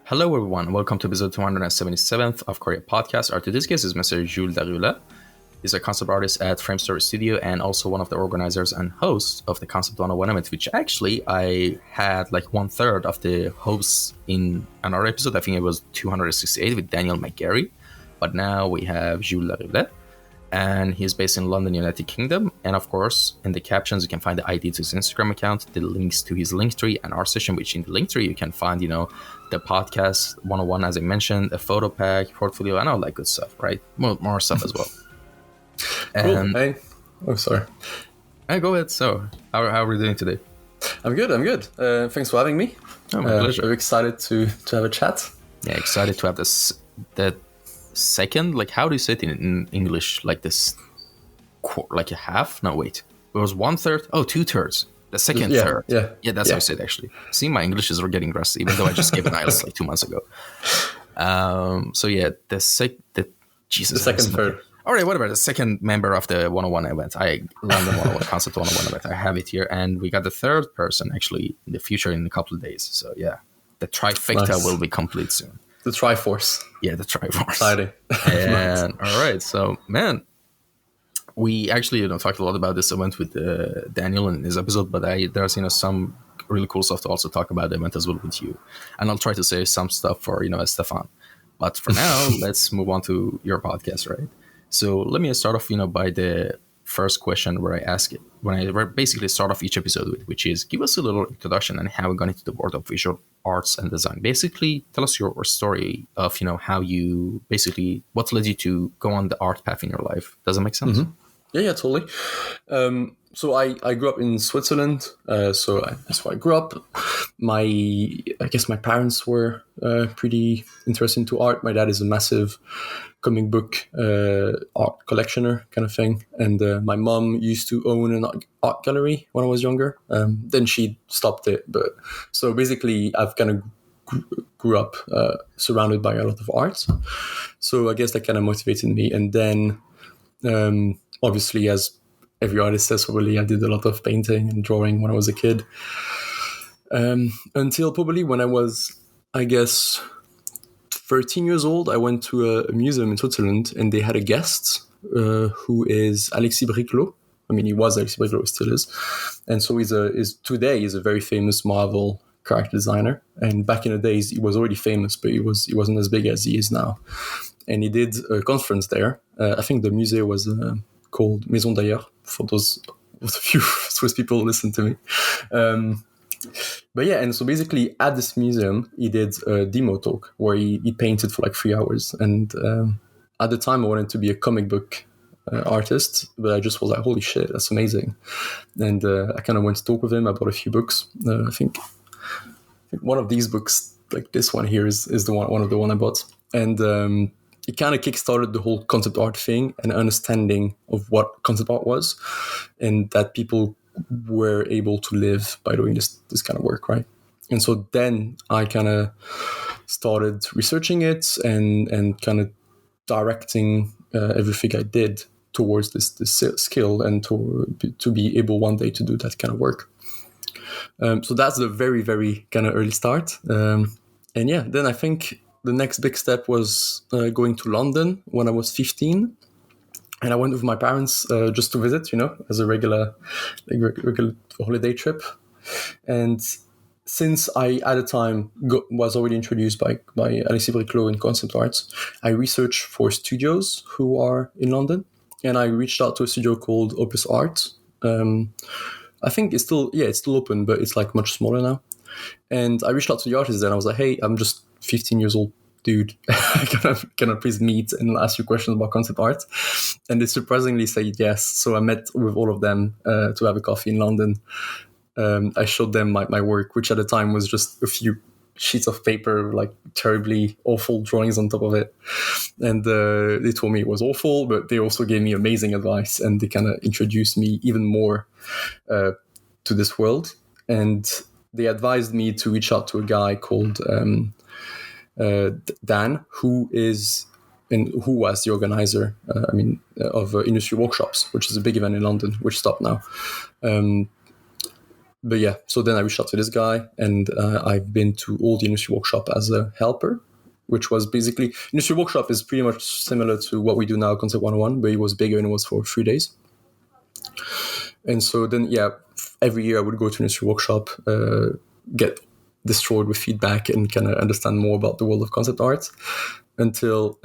Hello, everyone. Welcome to episode 277th of Kouryer podcast. Our today's guest is Mr. Jules Darriulat. He's a concept artist at framstore studio and also one of the organizers and hosts of the Concept 101 event, which actually I had like 1/3 of the hosts in another episode. I think it was 268 with Daniel McGarry. But now we have Jules Darriulat, and he's based in London, United Kingdom. And of course, in the captions, you can find the ID to his Instagram account, the links to his Linktree and our session, which in the Linktree, you can find, the podcast 101, as I mentioned, a photo pack, portfolio, and all that good stuff, right? More stuff as well. Cool. And, Hey. Oh, sorry. Hey, go ahead. So, how are we doing today? I'm good. Thanks for having me. Oh, my pleasure. Very excited to have a chat. Yeah, excited to have that second, like, how do you say it in English? Like this, like a half? No, wait. It was 1/3? Oh, 2/3. The second third. Yeah, that's how I said, actually. See, my English is getting rusty, even though I just gave an IELTS like 2 months ago. So yeah, the second third. All right, whatever. The second member of the 101 event. London 101 Concept 101 event. I have it here. And we got the third person actually in the future in a couple of days. So yeah, the trifecta will be complete soon. The Triforce. Yeah, the Triforce. Exciting. And all right, so man, we actually talked a lot about this event with Daniel in his episode, but there's some really cool stuff to also talk about the event as well with you, and I'll try to say some stuff for Stefan. But for now, let's move on to your podcast, right? So let me start off by the first question where I ask it when I basically start off each episode with, which is give us a little introduction and how we got into the world of visual arts and design. Basically, tell us your story of how you basically what led you to go on the art path in your life. Does that make sense? Mm-hmm. Yeah, totally. So I grew up in Switzerland. So that's where I grew up. I guess my parents were pretty interested into art. My dad is a massive comic book art collectioner kind of thing, and my mom used to own an art gallery when I was younger. Then she stopped it, but so basically I've kind of grew up surrounded by a lot of art. So I guess that kind of motivated me, and then obviously, as every artist says, probably I did a lot of painting and drawing when I was a kid. Until probably when I was, I guess, 13 years old, I went to a museum in Switzerland, and they had a guest who is Alexis Briclot. I mean, he was Alexis Briclot, he still is. And so today he's a very famous Marvel character designer. And back in the days, he was already famous, but he wasn't as big as he is now. And he did a conference there. I think the museum was called Maison d'Ailleurs, for those of the few Swiss people who listen to me. But yeah, and so basically at this museum, he did a demo talk where he painted for like 3 hours. And at the time, I wanted to be a comic book artist, but I just was like, holy shit, that's amazing. And I kind of went to talk with him. I bought a few books. I think one of these books, like this one here, is one of the one I bought. And it kind of kickstarted the whole concept art thing and understanding of what concept art was, and that people were able to live by doing this kind of work, right? And so then I kind of started researching it and kind of directing everything I did towards this skill and to be able one day to do that kind of work. So that's the very, very kind of early start. And yeah, then I think the next big step was going to London when I was 15. And I went with my parents just to visit, as a regular holiday trip. And since I, at the time, was already introduced by Alexis Briclot in concept arts, I researched for studios who are in London. And I reached out to a studio called Opus Art. I think it's still open, but it's like much smaller now. And I reached out to the artist then. I was like, hey, I'm just 15 years old dude. Can I please meet and ask you questions about concept art? And they surprisingly said yes. So I met with all of them to have a coffee in London. I showed them my work, which at the time was just a few sheets of paper, like terribly awful drawings on top of it. And they told me it was awful, but they also gave me amazing advice, and they kind of introduced me even more to this world. And they advised me to reach out to a guy called Dan, who was the organizer, of industry workshops, which is a big event in London, which stopped now. but yeah, so then I reached out to this guy, and I've been to all the industry workshop as a helper, which was basically, industry workshop is pretty much similar to what we do now, Concept 101, but it was bigger and it was for 3 days. And so then, yeah, every year I would go to industry workshop, get destroyed with feedback and kind of understand more about the world of concept art until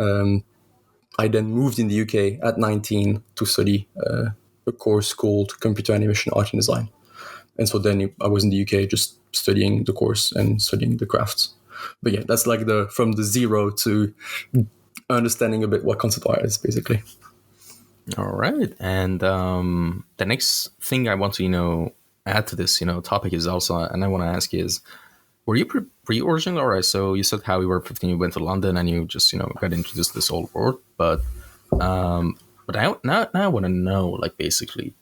I then moved in the UK at 19 to study a course called Computer Animation Art and Design. And so then I was in the UK just studying the course and studying the crafts. But yeah, that's like from the zero to understanding a bit what concept art is, basically. All right. And the next thing I want to, add to this, topic is also, and I want to ask is, were you originally, all right, so you said how you were 15, you went to London and you just, got introduced to this old world. But now I want to know, like, basically,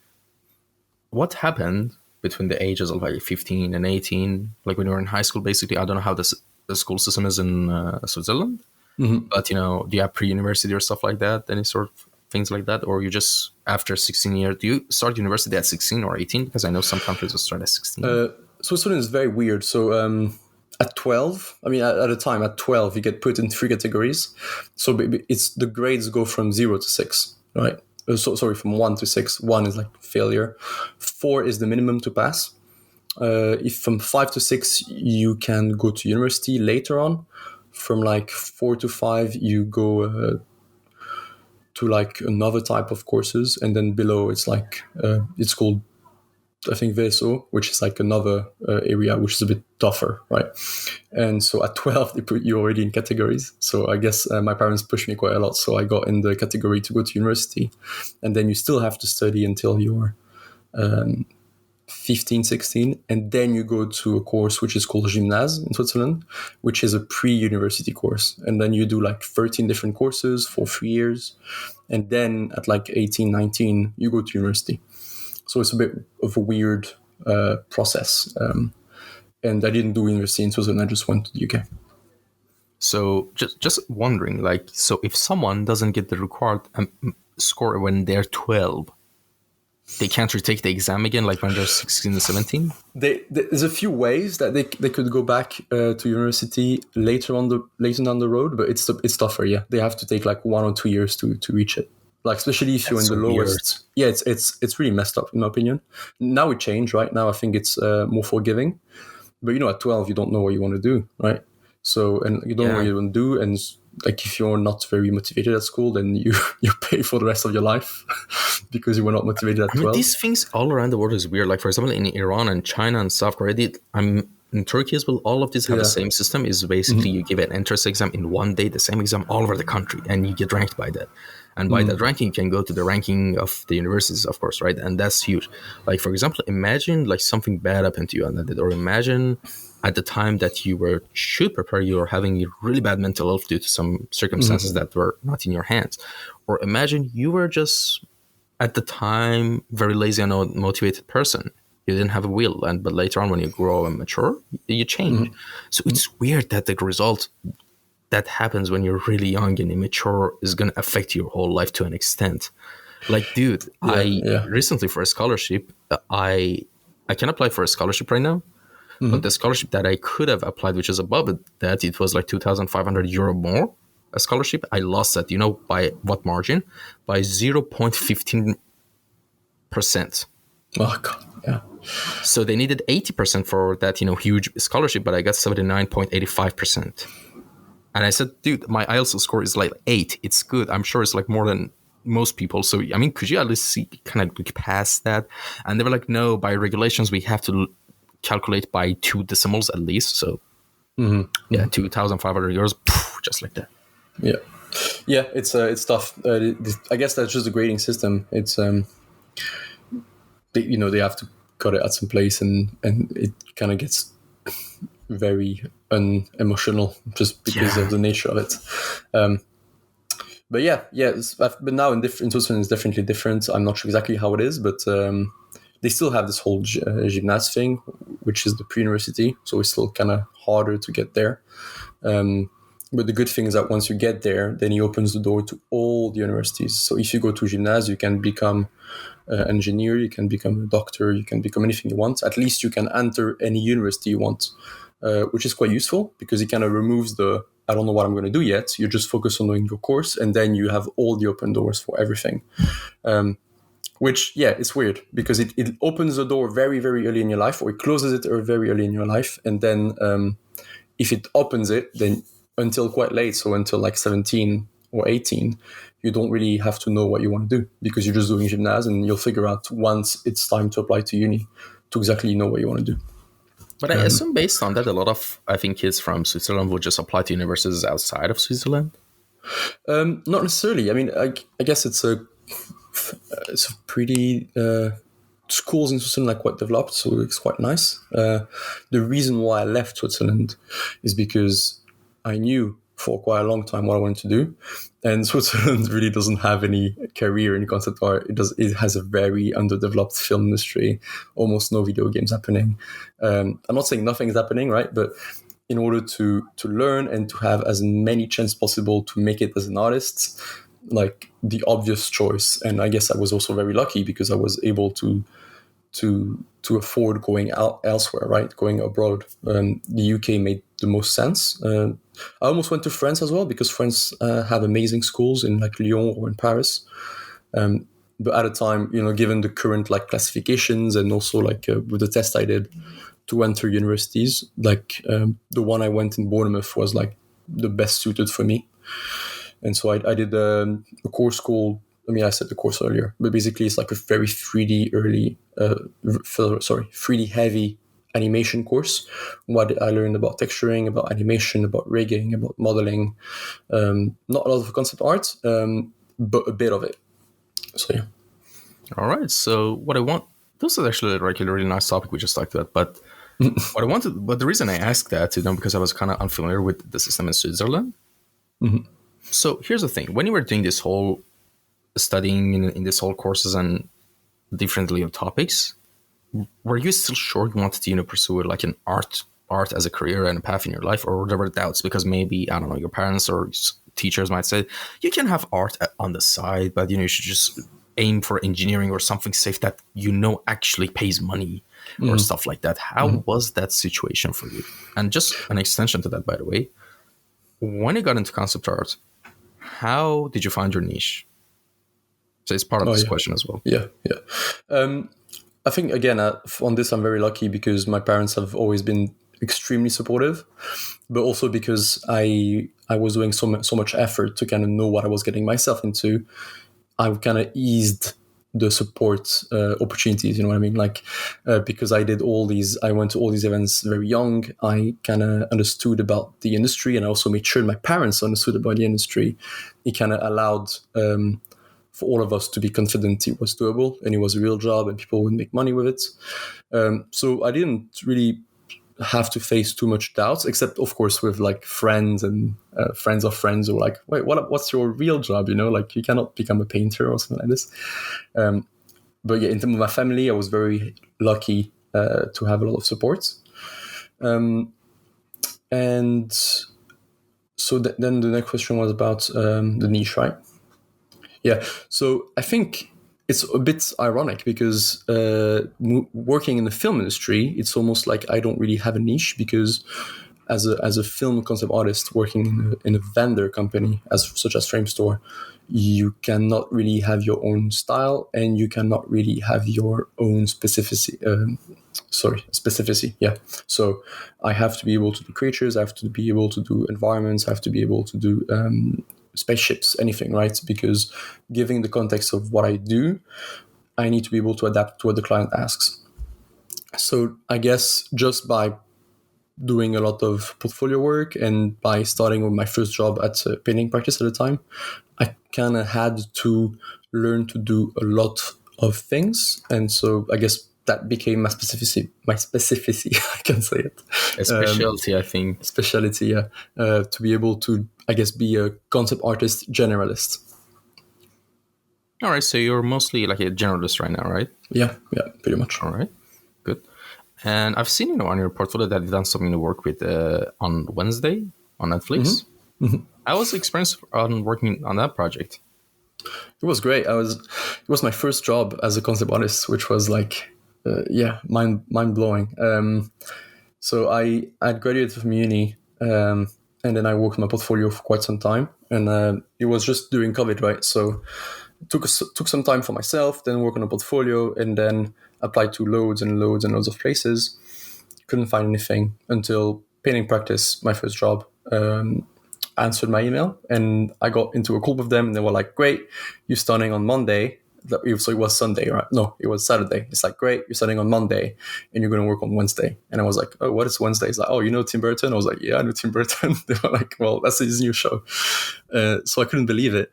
what happened between the ages of like 15 and 18, like when you were in high school, basically. I don't know how the school system is in Switzerland, but, do you have pre-university or stuff like that? Any sort of things like that? Or you just, after 16 years, do you start university at 16 or 18? Because I know some countries will start at 16. Switzerland is very weird. So at 12, I mean, at the time, at 12, you get put in 3 categories. So the grades go from 0 to 6, right? From 1 to 6. 1 is like failure. 4 is the minimum to pass. If from 5 to 6, you can go to university later on. From like 4 to 5, you go to like another type of courses. And then below, it's like, it's called, I think, VSO, which is like another area which is a bit tougher, right? And so at 12, they put you already in categories. So I guess my parents pushed me quite a lot. So I got in the category to go to university. And then you still have to study until you're 15, 16. And then you go to a course which is called Gymnase in Switzerland, which is a pre-university course. And then you do like 13 different courses for 3 years. And then at like 18, 19, you go to university. So it's a bit of a weird process. And I didn't do university in Switzerland, I just went to the UK. So just wondering, like, so if someone doesn't get the required score when they're 12, they can't retake the exam again, like when they're 16 and 17? There's a few ways that they could go back to university later down the road, but it's tougher, yeah. They have to take like 1 or 2 years to reach it. Like, especially if you're in the lowest. Yeah, it's really messed up, in my opinion. Now it changed, right? Now I think it's more forgiving. But, at 12, you don't know what you want to do, right? So, and you don't know what you want to do. And like, if you're not very motivated at school, then you pay for the rest of your life because you were not motivated at 12. I mean, these things all around the world is weird. Like, for example, in Iran and China and South Korea, in Turkey as well, all of these have the same system. Is basically you give an entrance exam in one day, the same exam all over the country, and you get ranked by that. And by that ranking, you can go to the ranking of the universities, of course, right? And that's huge. Like, for example, imagine like something bad happened to you, or imagine at the time that you should prepare, you were having a really bad mental health due to some circumstances that were not in your hands. Or imagine you were just, at the time, very lazy and unmotivated person. You didn't have a will, but later on when you grow and mature, you change. So it's weird that the result that happens when you're really young and immature is going to affect your whole life to an extent. Like, dude, recently for a scholarship, I can apply for a scholarship right now, but the scholarship that I could have applied, which is above that, it was like 2,500 euro more, a scholarship. I lost that, by what margin? By 0.15%. Oh, God, yeah. So they needed 80% for that, huge scholarship, but I got 79.85%. And I said, dude, my IELTS score is like 8. It's good. I'm sure it's like more than most people. So, I mean, could you at least kind of look past that? And they were like, no, by regulations, we have to calculate by 2 decimals at least. So, 2,500 euros, just like that. Yeah. Yeah, it's tough. I guess that's just the grading system. It's, they have to cut it at some place and it kind of gets very unemotional just because of the nature of it. But but now in Switzerland it's definitely different. I'm not sure exactly how it is, but they still have this whole gymnase thing, which is the pre-university, so it's still kind of harder to get there. But the good thing is that once you get there, then he opens the door to all the universities. So if you go to gymnase, you can become an engineer, you can become a doctor, you can become anything you want. At least you can enter any university you want, which is quite useful because it kind of removes the I don't know what I'm going to do yet. You just focus on doing your course, and then you have all the open doors for everything. Which, yeah, it's weird because it opens the door very, very early in your life, or it closes it very early in your life. And then if it opens it, then until quite late, so until like 17 or 18, you don't really have to know what you want to do because you're just doing gymnase, and you'll figure out once it's time to apply to uni to exactly know what you want to do. But I assume based on that, a lot of, I think, kids from Switzerland would just apply to universities outside of Switzerland. Not necessarily. I mean, I guess it's a pretty schools in Switzerland are quite developed, so it's quite nice. The reason why I left Switzerland is because I knew for quite a long time what I wanted to do, and Switzerland really doesn't have any career in concept art. It has a very underdeveloped film industry, almost no video games happening. I'm not saying nothing is happening, right? But in order to learn and to have as many chances possible to make it as an artist, like the obvious choice, and I guess I was also very lucky because I was able to afford going out elsewhere, right? Going abroad. The UK made the most sense. I almost went to France as well because France have amazing schools in like Lyon or in Paris. But at the time, given the current like classifications and also like with the test I did to enter universities, like the one I went in Bournemouth was like the best suited for me. And so I did a course called, I said the course earlier, but basically it's like a very 3D heavy animation course. What I learned about texturing, about animation, about rigging, about modeling. Not a lot of concept art, but a bit of it. So yeah. All right. So this is actually a really nice topic we just talked about, but but the reason I asked that, because I was kind of unfamiliar with the system in Switzerland. Mm-hmm. So here's the thing: when you were doing this whole studying in this whole courses and differently of topics, were you still sure you wanted to pursue like an art as a career and a path in your life, or there were doubts because maybe, I don't know, your parents or teachers might say you can have art on the side, but you should just aim for engineering or something safe that actually pays money or stuff like that. How was that situation for you? And just an extension to that, by the way, when you got into concept art, how did you find your niche? So it's part of this question as well. Yeah. I think, again, on this, I'm very lucky because my parents have always been extremely supportive, but also because I was doing so much effort to kind of know what I was getting myself into. I kind of eased the support opportunities, you know what I mean? Like, because I went to all these events very young, I kind of understood about the industry, and I also made sure my parents understood about the industry. It kind of allowed for all of us to be confident it was doable and it was a real job and people would make money with it. So I didn't really have to face too much doubts, except of course with like friends and friends of friends who were like, wait, what's your real job? Like you cannot become a painter or something like this. But yeah, in terms of my family, I was very lucky to have a lot of support. And so then the next question was about the niche, right? Yeah. So I think it's a bit ironic because working in the film industry, it's almost like I don't really have a niche because as a film concept artist working in a vendor company such as Framestore, you cannot really have your own style and you cannot really have your own specificity. Yeah. So I have to be able to do creatures. I have to be able to do environments. I have to be able to do spaceships, anything, right? Because given the context of what I do, I need to be able to adapt to what the client asks. So I guess just by doing a lot of portfolio work and by starting with my first job at a painting practice at the time, I kind of had to learn to do a lot of things. And so I guess that became my specificity, I can say it. A specialty, I think. Specialty, yeah. To be able to, I guess, be a concept artist generalist. All right, so you're mostly like a generalist right now, right? Yeah, pretty much. All right, good. And I've seen, on your portfolio that you've done something to work with on Wednesday on Netflix. How was the experience on working on that project? It was great. It was my first job as a concept artist, which was like, mind blowing. So I graduated from uni, and then I worked on my portfolio for quite some time, and it was just during COVID, right? So took some time for myself, then work on a portfolio, and then applied to loads and loads and loads of places. Couldn't find anything until painting practice, my first job. Answered my email, and I got into a call with them, and they were like, "Great, you're starting on Monday." So it was Sunday, right? No, it was Saturday. It's like, "Great, you're starting on Monday, and you're going to work on Wednesday." And I was like, "Oh, what is Wednesday?" It's like, "Oh, you know Tim Burton?" I was like, "Yeah, I know Tim Burton." They were like, "Well, that's his new show." So I couldn't believe it.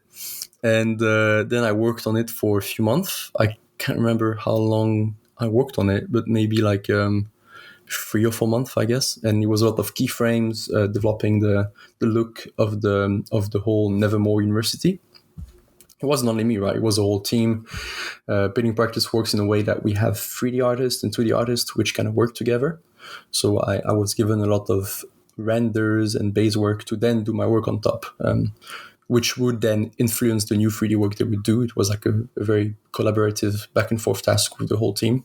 And then I worked on it for a few months. I can't remember how long I worked on it, but maybe like 3 or 4 months, I guess. And it was a lot of keyframes, developing the look of the whole Nevermore University. It wasn't only me, right? It was a whole team. Painting practice works in a way that we have 3D artists and 2D artists, which kind of work together. So I was given a lot of renders and base work to then do my work on top, which would then influence the new 3D work that we do. It was like a very collaborative back and forth task with the whole team.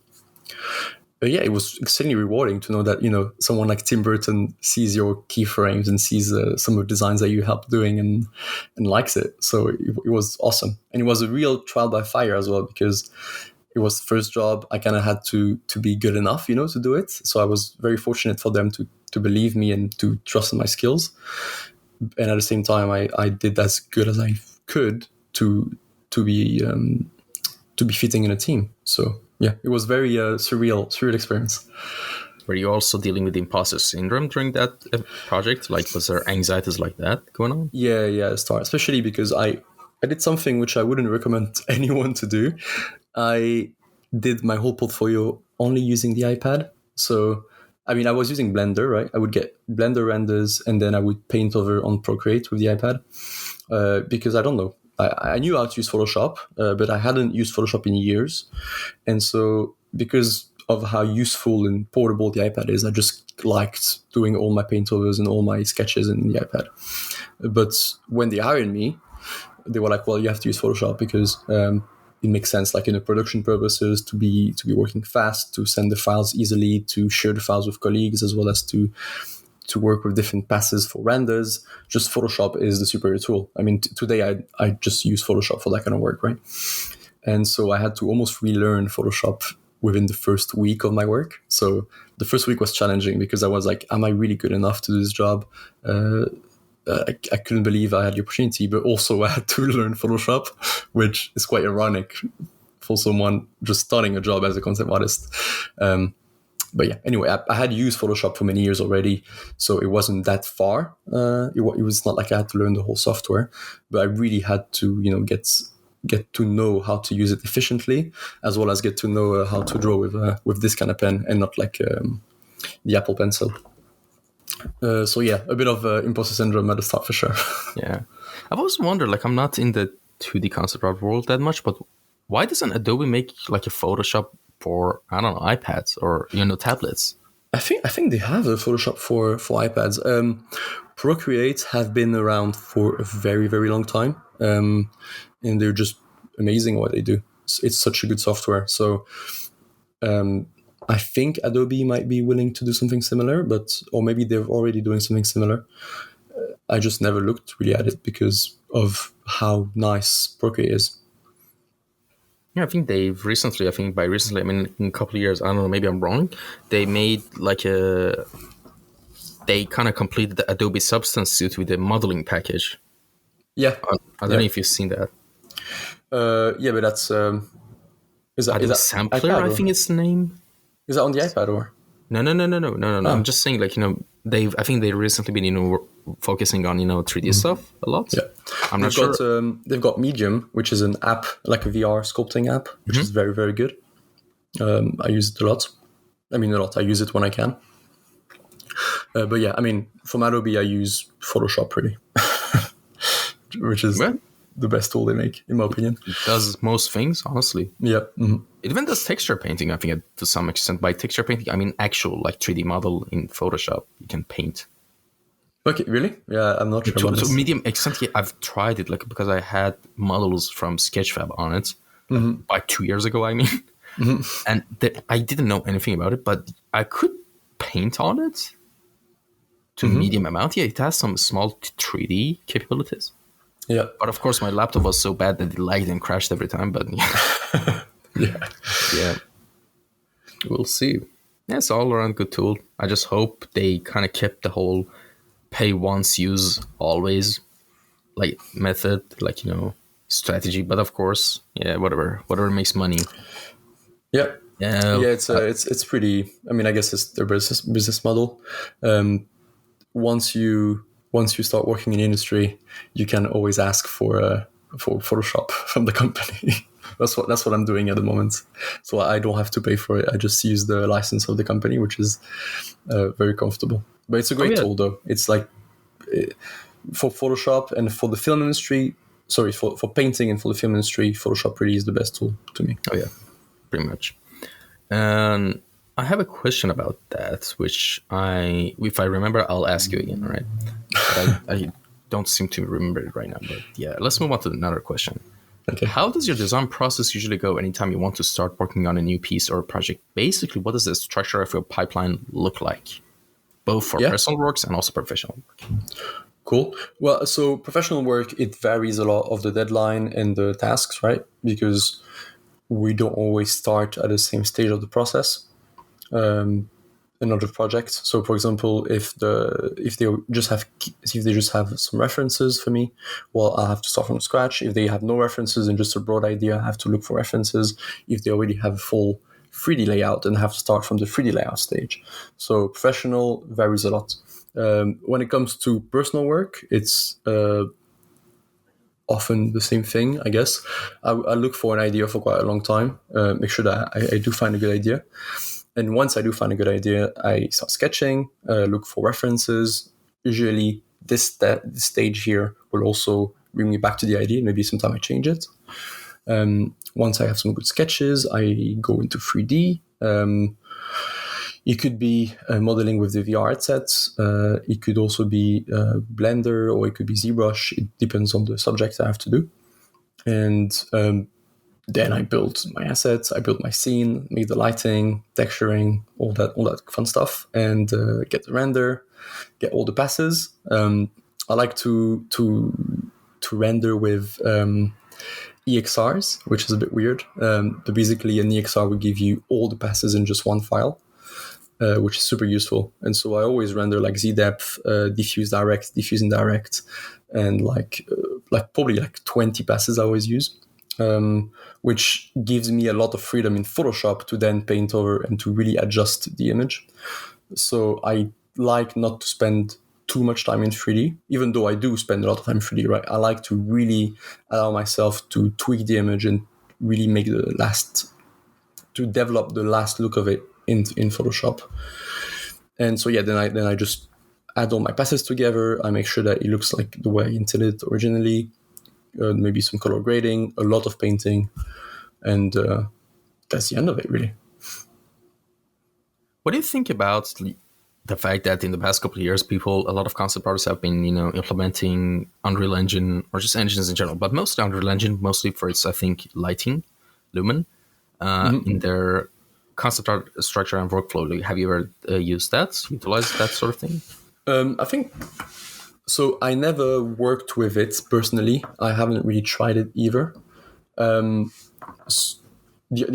But yeah, it was extremely rewarding to know that, someone like Tim Burton sees your keyframes and sees some of the designs that you helped doing and likes it. So it was awesome. And it was a real trial by fire as well, because it was the first job. I kind of had to be good enough, to do it. So I was very fortunate for them to believe me and to trust in my skills. And at the same time, I did as good as I could to be fitting in a team. So yeah, it was very surreal experience. Were you also dealing with imposter syndrome during that project? Like, was there anxieties like that going on? Yeah, especially because I did something which I wouldn't recommend anyone to do. I did my whole portfolio only using the iPad. So, I mean, I was using Blender, right? I would get Blender renders, and then I would paint over on Procreate with the iPad, because I don't know. I knew how to use Photoshop, but I hadn't used Photoshop in years. And so because of how useful and portable the iPad is, I just liked doing all my paintovers and all my sketches in the iPad. But when they hired me, they were like, well, you have to use Photoshop because it makes sense, like in production purposes, to be working fast, to send the files easily, to share the files with colleagues, as well as to work with different passes for renders. Just Photoshop is the superior tool. I mean, today I just use Photoshop for that kind of work, right? And so I had to almost relearn Photoshop within the first week of my work. So the first week was challenging because I was like, am I really good enough to do this job? I couldn't believe I had the opportunity, but also I had to learn Photoshop, which is quite ironic for someone just starting a job as a concept artist. But yeah, anyway, I had used Photoshop for many years already, so it wasn't that far. It was not like I had to learn the whole software, but I really had to, get to know how to use it efficiently, as well as get to know how to draw with this kind of pen and not like the Apple Pencil. So yeah, a bit of imposter syndrome at the start for sure. Yeah, I've always wondered, like, I'm not in the 2D concept art world that much, but why doesn't Adobe make like a Photoshop for, I don't know, iPads or tablets? I think they have a Photoshop for iPads. Procreate have been around for a very, very long time, and they're just amazing at what they do. It's such a good software. So I think Adobe might be willing to do something similar, or maybe they're already doing something similar. I just never looked really at it because of how nice Procreate is. Yeah, I think they've recently, I mean in a couple of years, I don't know, maybe I'm wrong, they made like they kind of completed the Adobe Substance Suite with a modeling package. Yeah. I don't know if you've seen that. Yeah, but that's... is that Sampler, iPad, I think it's the name. Is that on the iPad or? No. Oh. I'm just saying, like, I think they've recently been, focusing on, 3D stuff a lot. Yeah. I'm not sure. They've got Medium, which is an app, like a VR sculpting app, which is very, very good. I use it a lot. I mean, a lot. I use it when I can. But yeah, I mean, from Adobe, I use Photoshop really, which is the best tool they make, in my opinion. It does most things, honestly. Yeah. Mm-hmm. It even does texture painting, I think, to some extent. By texture painting, I mean actual, like, 3D model in Photoshop you can paint. Okay, really? Yeah, I'm not sure about So this. medium extent, I've tried it, like, because I had models from Sketchfab on it, by 2 years ago, I mean. And I didn't know anything about it, but I could paint on it to medium amount. Yeah, it has some small 3D capabilities. Yeah. But of course, my laptop was so bad that it lagged and crashed every time. But Yeah. yeah, we'll see. Yeah, it's all around good tool. I just hope they kind of kept the whole pay once, use always like method, like, strategy. But of course, yeah, whatever makes money. Yeah. Yeah, Yeah, it's pretty. I mean, I guess it's their business model. Um, once you start working in the industry, you can always ask for Photoshop from the company. That's what I'm doing at the moment. So I don't have to pay for it. I just use the license of the company, which is very comfortable. But it's a oh great yeah, tool, though. It's like for Photoshop and for the film industry. Sorry, for painting and for the film industry, Photoshop really is the best tool to me. oh yeah, pretty much. And I have a question about that, which if I remember, I'll ask you again, all right? But I don't seem to remember it right now. But yeah, let's move on to another question. Okay. How does your design process usually go anytime you want to start working on a new piece or project? Basically, what does the structure of your pipeline look like, both for Yeah. personal works and also professional work? Cool. Well, so professional work, it varies a lot of the deadline and the tasks, right? Because we don't always start at the same stage of the process. In other projects. So, for example, if they just have some references for me, well, I have to start from scratch. If they have no references and just a broad idea, I have to look for references. If they already have a full 3D layout, then I have to start from the 3D layout stage. So, professional varies a lot. When it comes to personal work, it's often the same thing, I guess. I look for an idea for quite a long time, make sure that I do find a good idea. And once I do find a good idea, I start sketching, look for references. Usually, this stage here will also bring me back to the idea. Maybe sometime I change it. Once I have some good sketches, I go into 3D. It could be modeling with the VR headsets. It could also be Blender, or it could be ZBrush. It depends on the subject I have to do. And then I build my assets, I build my scene, make the lighting, texturing, all that fun stuff, and get the render, get all the passes. I like to render with EXRs, which is a bit weird. But basically, an EXR will give you all the passes in just one file, which is super useful. And so I always render like Z-depth, diffuse direct, diffuse indirect, and like probably like 20 passes I always use. Which gives me a lot of freedom in Photoshop to then paint over and to really adjust the image. So I like not to spend too much time in 3D, even though I do spend a lot of time in 3D, right? I like to really allow myself to tweak the image and really to develop the last look of it in Photoshop. And so, yeah, then I just add all my passes together. I make sure that it looks like the way I intended originally. Maybe some color grading, a lot of painting, and that's the end of it, really. What do you think about the fact that in the past couple of years, a lot of concept artists have been, implementing Unreal Engine or just engines in general, but mostly Unreal Engine, mostly for its, I think, lighting, Lumen, in their concept art structure and workflow. Have you ever utilized that sort of thing? I think so. I never worked with it personally. I haven't really tried it either. The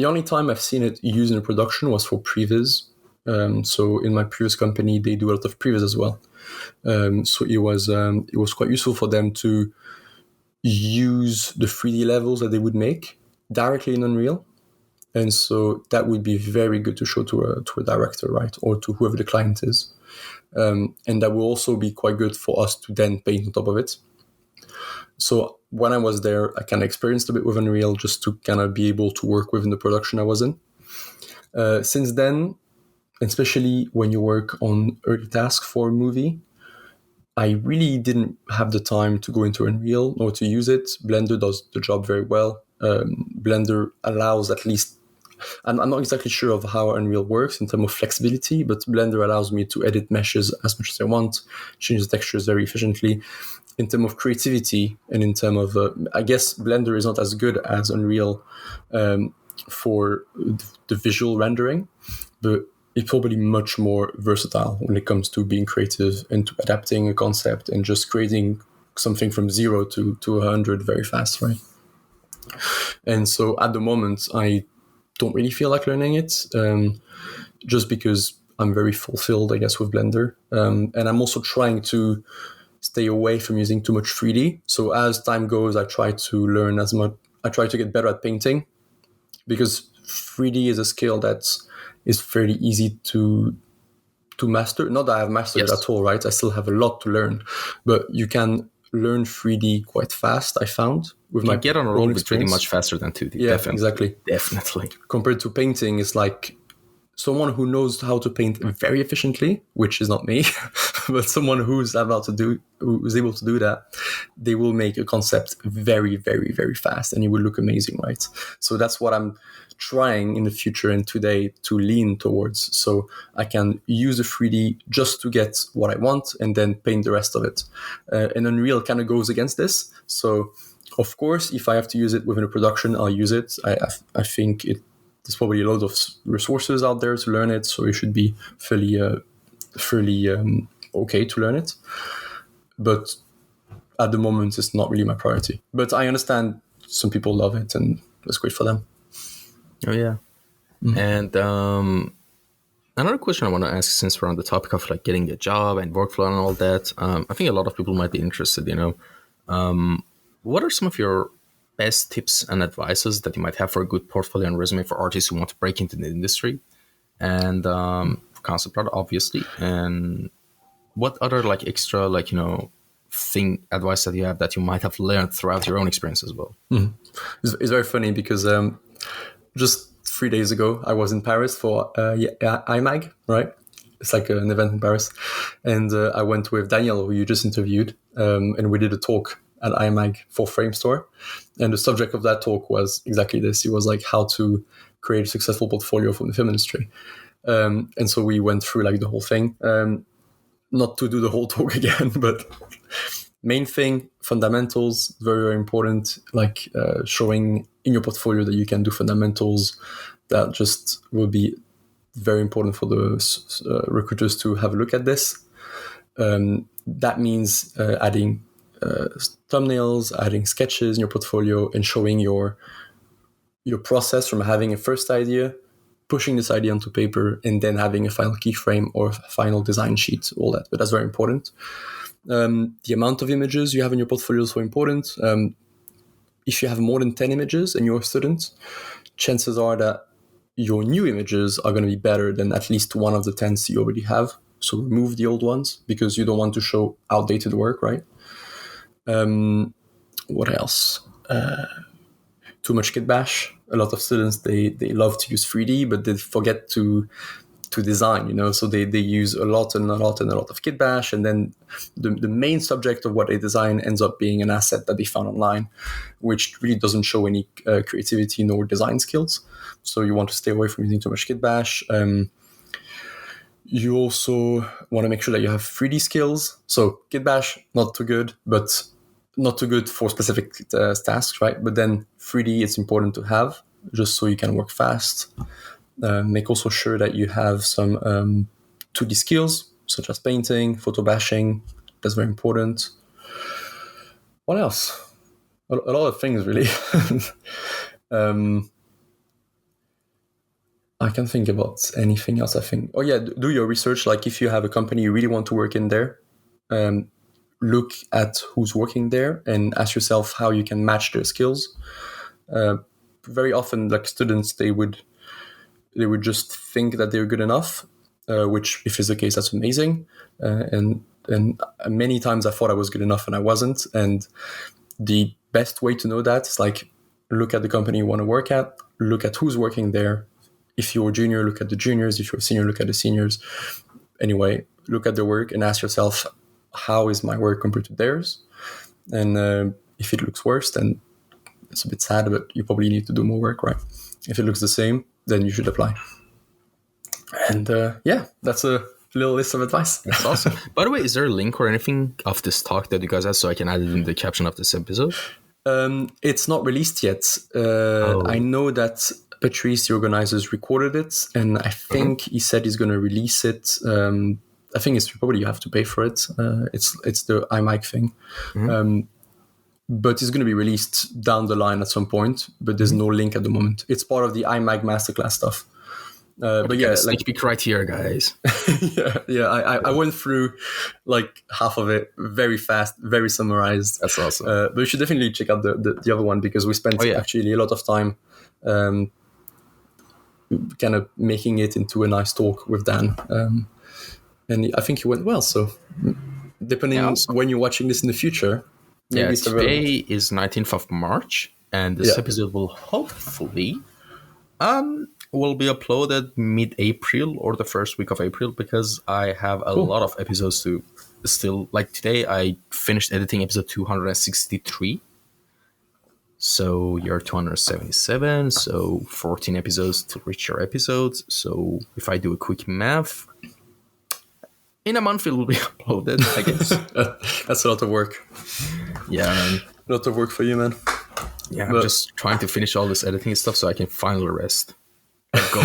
only time I've seen it used in production was for previs. So in my previous company, they do a lot of previs as well. So it was quite useful for them to use the 3D levels that they would make directly in Unreal. And so that would be very good to show to a director, right? Or to whoever the client is. And that will also be quite good for us to then paint on top of it. So when I was there, I kind of experienced a bit with Unreal just to kind of be able to work within the production I was in. Since then, especially when you work on early tasks for a movie, I really didn't have the time to go into Unreal nor to use it. Blender does the job very well. Blender allows at least I'm not exactly sure of how Unreal works in terms of flexibility, but Blender allows me to edit meshes as much as I want, change the textures very efficiently. In terms of creativity and in terms of, I guess Blender is not as good as Unreal for the visual rendering, but it's probably much more versatile when it comes to being creative and to adapting a concept and just creating something from 0 to 100 very fast, right? And so at the moment, I don't really feel like learning it, just because I'm very fulfilled, I guess, with Blender. And I'm also trying to stay away from using too much 3D. So as time goes, I try to learn as much. I try to get better at painting, because 3D is a skill that is fairly easy to master. Not that I have mastered it at all, right? I still have a lot to learn, but you can learn 3D quite fast, I found, with my get on a roll with 3D much faster than 2D. Yeah, definitely. Exactly. Definitely. Compared to painting, it's like someone who knows how to paint very efficiently, which is not me, but someone who's able to do that, they will make a concept very, very, very fast, and it will look amazing, right? So that's what I'm trying in the future and today to lean towards, so I can use the 3D just to get what I want and then paint the rest of it. And Unreal kind of goes against this. So of course, if I have to use it within a production, I'll use it. I think there's probably a lot of resources out there to learn it, so it should be fairly okay to learn it. But at the moment, it's not really my priority. But I understand some people love it, and that's great for them. Oh, yeah. Mm-hmm. And another question I want to ask, since we're on the topic of like getting a job and workflow and all that, I think a lot of people might be interested, what are some of your best tips and advices that you might have for a good portfolio and resume for artists who want to break into the industry? And concept art, obviously. And what other like extra advice that you have that you might have learned throughout your own experience as well? Mm-hmm. It's very funny because just 3 days ago, I was in Paris for IMAG, right? It's like an event in Paris. And I went with Daniel, who you just interviewed, and we did a talk at IMAG for framstore. And the subject of that talk was exactly this. It was like how to create a successful portfolio from the film industry. And so we went through like the whole thing. Not to do the whole talk again, but main thing, fundamentals, very, very important, like showing in your portfolio that you can do fundamentals. That just will be very important for the recruiters to have a look at this. That means adding thumbnails, adding sketches in your portfolio, and showing your process from having a first idea, pushing this idea onto paper, and then having a final keyframe or final design sheet, all that. But that's very important. The amount of images you have in your portfolio is so important. If you have more than 10 images and you're a student, chances are that your new images are going to be better than at least one of the 10s you already have. So remove the old ones because you don't want to show outdated work, right? What else? Too much kit bash. A lot of students, they love to use 3D, but they forget to design, so they use a lot of kit bash, and then the main subject of what they design ends up being an asset that they found online, which really doesn't show any creativity nor design skills. So you want to stay away from using too much kit bash. You also want to make sure that you have 3D skills. So kit bash, not too good, but not too good for specific tasks, right? But then 3D, it's important to have just so you can work fast. Make also sure that you have some 2D skills, such as painting, photo bashing. That's very important. What else? A lot of things, really. I can't think about anything else, I think. Oh, yeah, do your research. Like, if you have a company you really want to work in there, look at who's working there and ask yourself how you can match their skills. Very often, like students, they would just think that they're good enough, which, if is the case, that's amazing. And many times I thought I was good enough and I wasn't. And the best way to know that is like, look at the company you want to work at, look at who's working there. If you're a junior, look at the juniors. If you're a senior, look at the seniors. Anyway, look at their work and ask yourself, how is my work compared to theirs? And if it looks worse, then it's a bit sad, but you probably need to do more work, right? If it looks the same, then you should apply. And that's a little list of advice. That's awesome. By the way, is there a link or anything of this talk that you guys have so I can add it in the caption of this episode? It's not released yet. I know that Patrice, the organizers, recorded it, and I think he said he's going to release it. I think it's probably you have to pay for it. It's the iMic thing. But it's going to be released down the line at some point, but there's no link at the moment. It's part of the iMic Masterclass stuff. But yeah, sneak peek right here, guys. I went through like half of it very fast, very summarized. That's awesome. But you should definitely check out the other one because we spent actually a lot of time kind of making it into a nice talk with Dan. And I think it went well. So depending on when you're watching this in the future, maybe today is 19th of March, and this episode will hopefully will be uploaded mid-April or the first week of April, because I have a lot of episodes to still, like today I finished editing episode 263. So you're 277, so 14 episodes to reach your episodes. So if I do a quick math, in a month it will be uploaded, I guess. That's a lot of work. Yeah, man. A lot of work for you, man. Yeah, I'm just trying to finish all this editing stuff so I can finally rest. Like go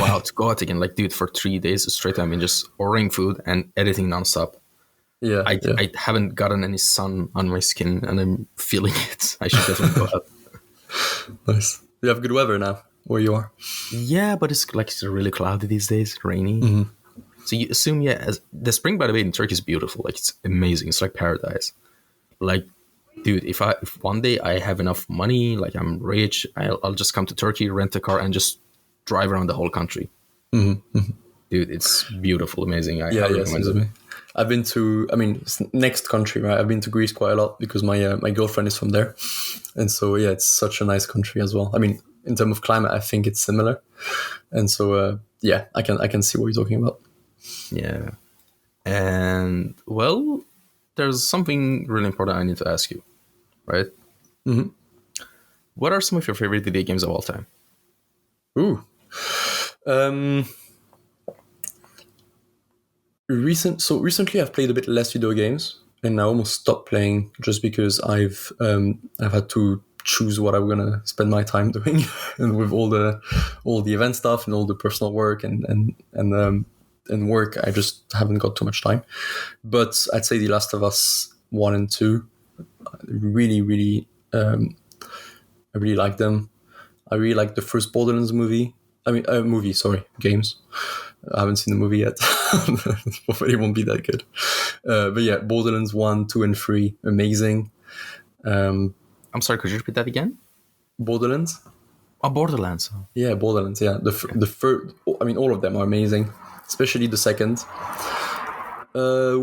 out again. Like, dude, for 3 days straight, I've been just ordering food and editing nonstop. Yeah, I haven't gotten any sun on my skin, and I'm feeling it. I should definitely go out. Nice. You have good weather now where you are. Yeah, but it's really cloudy these days, rainy. So you assume, the spring, by the way, in Turkey is beautiful. Like, it's amazing. It's like paradise. Like, dude, if one day I have enough money, like I'm rich, I'll just come to Turkey, rent a car, and just drive around the whole country. Dude, it's beautiful, amazing. I recommend it. I've been to, next country, right? I've been to Greece quite a lot because my girlfriend is from there. And so, it's such a nice country as well. I mean, in terms of climate, I think it's similar. And so, I can see what you're talking about. Yeah. And, well, there's something really important I need to ask you, right? What are some of your favorite video games of all time? Ooh. Recently I've played a bit less video games, and I almost stopped playing just because I've had to choose what I'm gonna spend my time doing, and with all the event stuff and all the personal work and work, I just haven't got too much time. But I'd say The Last of Us 1 and 2, really, I really like them. I really like the first Borderlands games. I haven't seen the movie yet. Hopefully it won't be that good. But yeah, Borderlands 1, 2, and 3, amazing. I'm sorry, could you repeat that again? Borderlands? Oh, Borderlands. Yeah, Borderlands, yeah. The first, all of them are amazing, especially the second.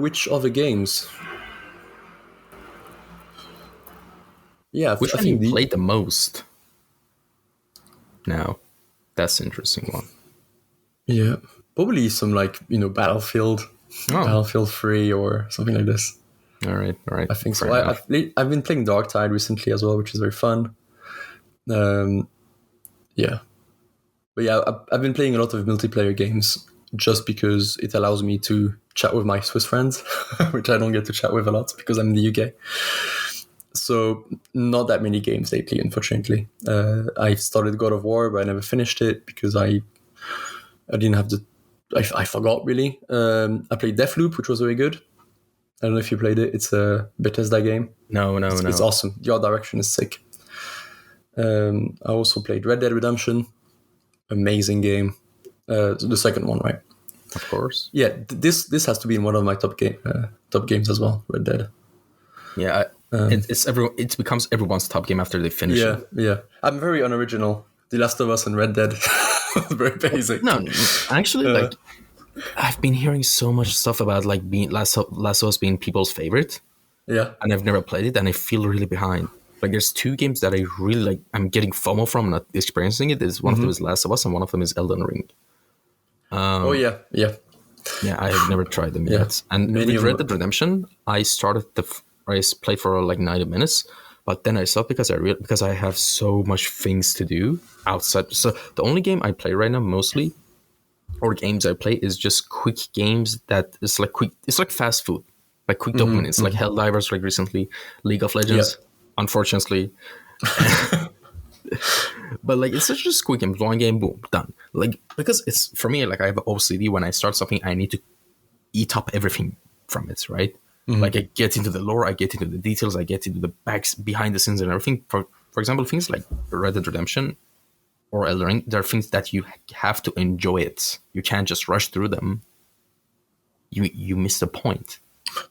Which other games? Yeah, which one you played the most? Now, that's an interesting one. Yeah, probably some Battlefield 3 or something like this. All right. I think so. I've been playing Dark Tide recently as well, which is very fun. Yeah, but yeah, I've been playing a lot of multiplayer games just because it allows me to chat with my Swiss friends, which I don't get to chat with a lot because I'm in the UK. So not that many games lately, unfortunately. I started God of War, but I never finished it because I didn't have I forgot, really. I played Deathloop, which was very good. I don't know if you played it. It's a Bethesda game. No. It's awesome. The art direction is sick. I also played Red Dead Redemption. Amazing game. The second one, right? Of course. Yeah, this has to be in one of my top games as well, Red Dead. Yeah, it becomes everyone's top game after they finish it. Yeah. I'm very unoriginal. The Last of Us and Red Dead. Very basic. No, actually, I've been hearing so much stuff about being Last of Us being people's favorite. Yeah. And I've never played it, and I feel really behind. There's two games that I really like. I'm getting FOMO from, not experiencing it. One of them is Last of Us, and one of them is Elden Ring. Yeah. Yeah, I have never tried them yet. And with Red Dead Redemption, I played for 90 minutes, But then I stopped because I have so much things to do outside. So the only game I play right now mostly, or games I play, is just quick games that is like quick. It's like fast food, like quick dopamine. It's like Helldivers, like recently, League of Yeah. Legends, unfortunately. But like it's just quick and one game, boom, done. Like because it's for me, like I have OCD. When I start something, I need to eat up everything from it, right? Like I get into the lore, I get into the details, I get into the backs behind the scenes and everything. For example, things like Red Dead Redemption or Elden Ring, there are things that you have to enjoy it. You can't just rush through them. You miss the point.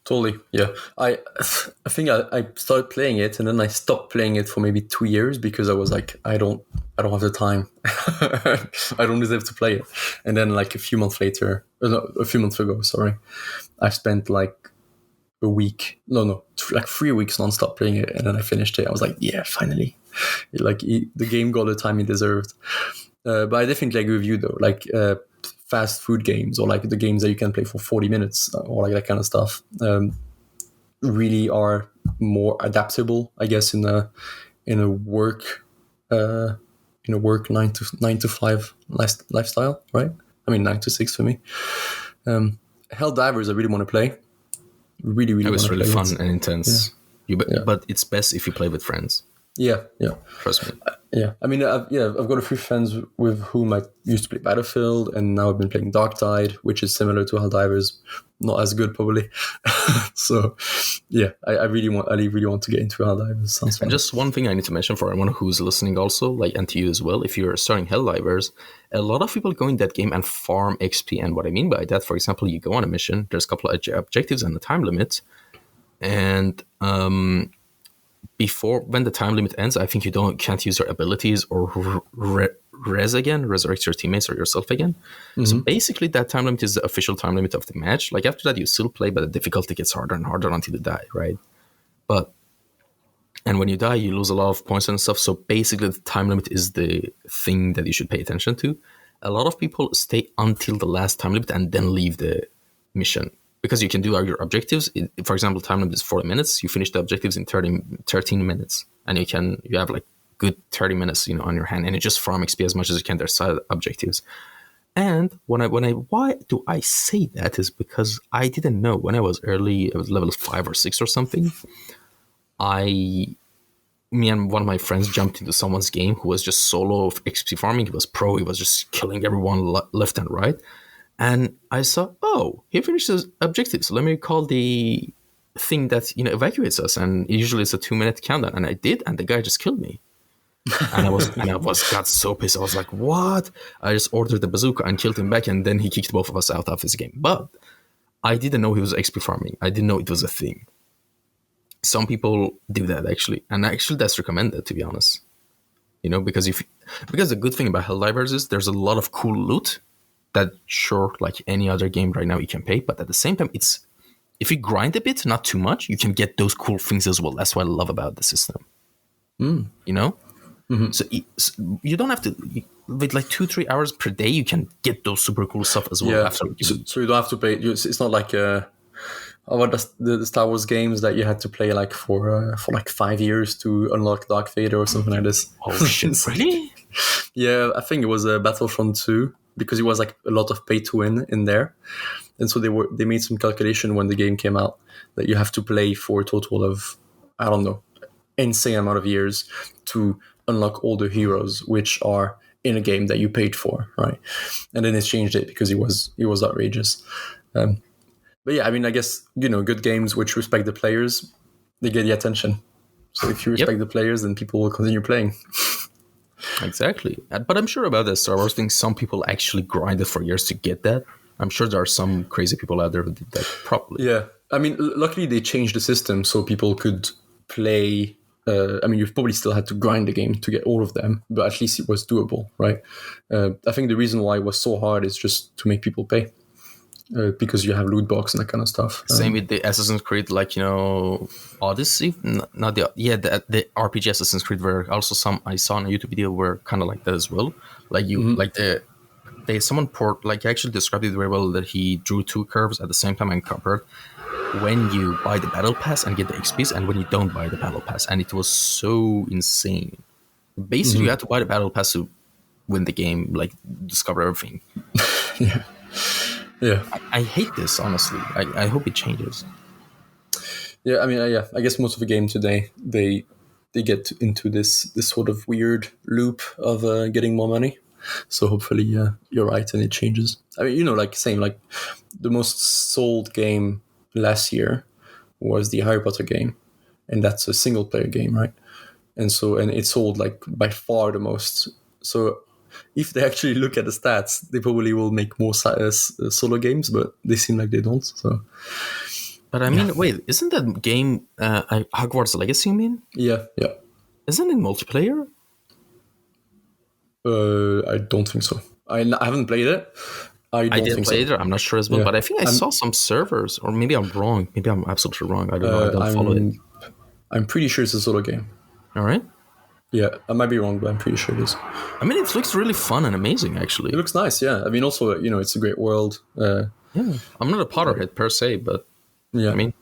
Totally. Yeah. I think I started playing it and then I stopped playing it for maybe 2 years because I was like, I don't have the time. I don't deserve to play it. And then like a few months ago, sorry, I spent like like 3 weeks nonstop playing it, and then I finished it. I was like, yeah, finally, like the game got the time it deserved. But I definitely agree with you though, like fast food games or like the games that you can play for 40 minutes or like that kind of stuff really are more adaptable, I guess, in a work 9 to 5 lifestyle, right? I mean 9 to 6 for me. Helldivers I really want to play. Really It want was to really play fun it. and intense. But it's best if you play with friends. Yeah. Trust me. Yeah, I mean, I've got a few friends with whom I used to play Battlefield, and now I've been playing Darktide, which is similar to Helldivers, not as good probably. So, yeah, I really want to get into Helldivers. Sounds fun. And just one thing I need to mention for anyone who's listening also, like, and to you as well, if you're starting Helldivers, a lot of people go in that game and farm XP. And what I mean by that, for example, you go on a mission, there's a couple of objectives and a time limit, and before when the time limit ends, I think you can't use your abilities or resurrect your teammates or yourself again. So basically, that time limit is the official time limit of the match. Like after that, you still play, but the difficulty gets harder and harder until you die, right? And when you die, you lose a lot of points and stuff. So basically, the time limit is the thing that you should pay attention to. A lot of people stay until the last time limit and then leave the mission. Because you can do your objectives. For example, time limit is 40 minutes. You finish the objectives in 13 minutes. And you have like good 30 minutes, on your hand. And you just farm XP as much as you can. There's side objectives. And why do I say that is because I didn't know when I was level 5 or 6 or something. Me and one of my friends jumped into someone's game who was just solo XP farming. He was pro. He was just killing everyone left and right. And I saw, he finished his objectives. Let me call the thing that evacuates us. And usually it's a 2-minute countdown. And I did, and the guy just killed me. And I got so pissed. I was like, what? I just ordered the bazooka and killed him back, and then he kicked both of us out of his game. But I didn't know he was XP farming. I didn't know it was a thing. Some people do that actually, and actually that's recommended, to be honest. Because the good thing about Helldivers is there's a lot of cool loot. That sure, like any other game right now, you can pay, but at the same time, if you grind a bit, not too much, you can get those cool things as well. That's what I love about the system. So you don't have to with like 2-3 hours per day, you can get those super cool stuff as well. Yeah, so you don't have to pay. It's not like about the Star Wars games that you had to play like for like 5 years to unlock Dark Vader or something like this. Oh shit! Really? Yeah, I think it was Battlefront 2. Because it was like a lot of pay to win in there, and so they made some calculation when the game came out that you have to play for a total of, I don't know, insane amount of years to unlock all the heroes which are in a game that you paid for, right? And then they changed it because it was outrageous. But yeah, I mean, I guess good games which respect the players, they get the attention. So if you respect the players, then people will continue playing. Exactly. But I'm sure about the Star Wars thing, some people actually grinded for years to get that. I'm sure there are some crazy people out there who did that properly. Yeah. I mean, luckily they changed the system so people could play. I mean, you've probably still had to grind the game to get all of them, but at least it was doable, right? I think the reason why it was so hard is just to make people pay. Because you have loot box and that kind of stuff. Same with the Assassin's Creed, like Odyssey, not the RPG Assassin's Creed. Where also I saw on a YouTube video were kind of like that as well. Like someone actually described it very well that he drew two curves at the same time and compared. when you buy the battle pass and get the XPs, and when you don't buy the battle pass, and it was so insane. Basically, you had to buy the battle pass to win the game, like discover everything. Yeah. Yeah. I hate this, honestly. I hope it changes. Yeah, I mean, yeah, I guess most of the game today they get into this sort of weird loop of getting more money. So hopefully, you're right, and it changes. I mean, like same, like the most sold game last year was the Harry Potter game, and that's a single player game, right? And it sold like by far the most. So if they actually look at the stats, they probably will make more solo games, but they seem like they don't. So. But I mean, wait, isn't that game Hogwarts Legacy? You mean? Yeah. Isn't it multiplayer? I don't think so. I haven't played it. I didn't play it. I'm not sure as well, but I think I saw some servers, or maybe I'm wrong. Maybe I'm absolutely wrong. I don't know. I don't follow it. I'm pretty sure it's a solo game. All right. Yeah, I might be wrong, but I'm pretty sure it is. I mean, it looks really fun and amazing, actually. It looks nice, yeah. I mean, also, it's a great world. Yeah, I'm not a Potterhead per se, but yeah, I mean,